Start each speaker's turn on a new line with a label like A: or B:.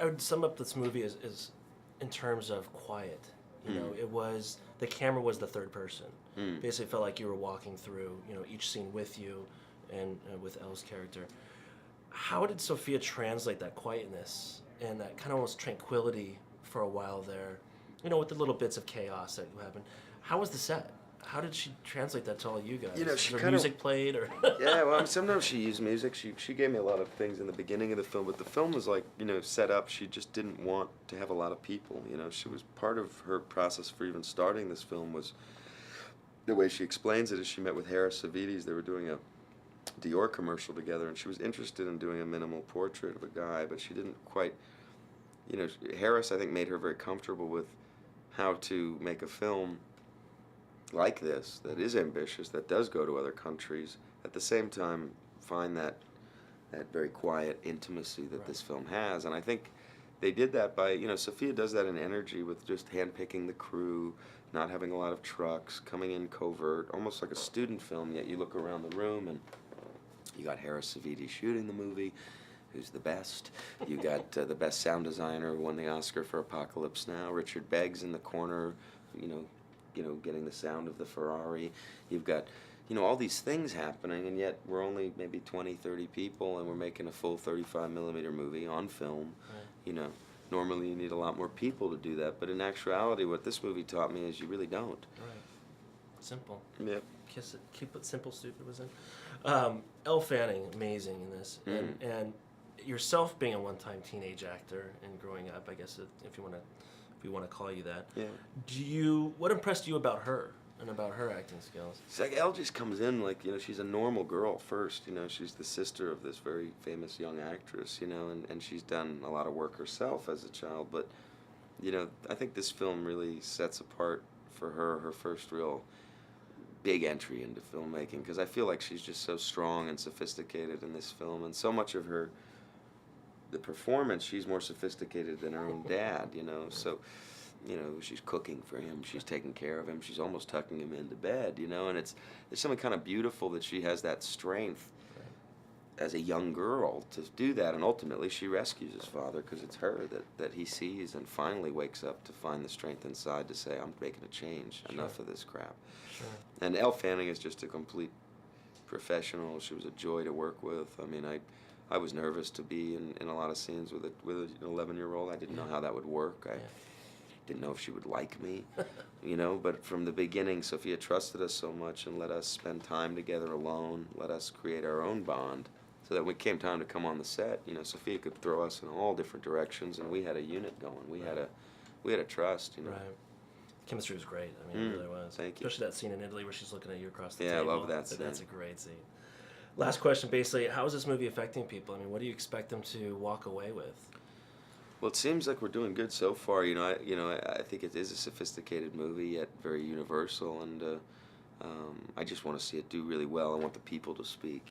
A: I would sum up this movie as in terms of quiet. You know, it was the camera was the third person. Basically, felt like you were walking through, you know, each scene with you, and with Elle's character. How did Sophia translate that quietness and that kind of almost tranquility for a while there? You know, with the little bits of chaos that happened. How was the set? How did she translate that to all you guys?
B: You know,
A: Was
B: she
A: there
B: kind of
A: music played, or
B: yeah. Well, I mean, sometimes she used music. She gave me a lot of things in the beginning of the film, but the film was like, you know, set up. She just didn't want to have a lot of people. You know, she was part of her process for even starting this film was the way she explains it is she met with h264. They were doing a Dior commercial together, and she was interested in doing a minimal portrait of a guy, but she didn't quite. You know, Harris, I think, made her very comfortable with how to make a film like this that is ambitious, that does go to other countries, at the same time find that very quiet intimacy that this film has. And I think they did that by, you know, Sophia does that in energy with just handpicking the crew, not having a lot of trucks, coming in covert, almost like a student film, yet you look around the room and you got h264 shooting the movie, who's the best. You got the best sound designer who won the Oscar for Apocalypse Now, Richard Begg's in the corner, you know, getting the sound of the Ferrari. You've got, you know, all these things happening, and yet we're only maybe 20, 30 people, and we're making a full 35 millimeter movie on film.
A: Right.
B: You know, normally you need a lot more people to do that, but in actuality, what this movie taught me is you really don't.
A: Right. Simple.
B: Yep.
A: Kiss it. Keep it simple. Stupid was in. Elle Fanning, amazing in this, and yourself being a one-time teenage actor and growing up, I guess if you want to call you that.
B: Yeah.
A: What impressed you about her and about her acting skills?
B: It's like Elle just comes in like, you know, she's a normal girl first, you know, she's the sister of this very famous young actress, you know, and she's done a lot of work herself as a child, but, you know, I think this film really sets apart for her first real big entry into filmmaking, because I feel like she's just so strong and sophisticated in this film, and so much of the performance, she's more sophisticated than her own dad, you know, so, you know, she's cooking for him, she's taking care of him, she's almost tucking him into bed, you know, and there's something kind of beautiful that she has that strength as a young girl to do that, and ultimately she rescues his father because it's her that he sees and finally wakes up to find the strength inside to say, I'm making a change, enough of this crap.
A: Sure.
B: And Elle Fanning is just a complete professional. She was a joy to work with. I mean, I was nervous to be in a lot of scenes with an 11-year-old. I didn't know how that would work. I didn't know if she would like me, you know, but from the beginning, Sophia trusted us so much and let us spend time together alone, let us create our own bond, so that when it came time to come on the set, you know, Sophia could throw us in all different directions, and we had a unit going. We had a trust, you know.
A: Right. Chemistry was great. I mean, it really was.
B: Thank you.
A: Especially that scene in Italy where she's looking at you across the
B: Yeah,
A: table.
B: I love that scene.
A: That's a great scene. Last question, basically, how is this movie affecting people? I mean, what do you expect them to walk away with?
B: Well, it seems like we're doing good so far. You know, I think it is a sophisticated movie, yet very universal, and I just want to see it do really well. I want the people to speak.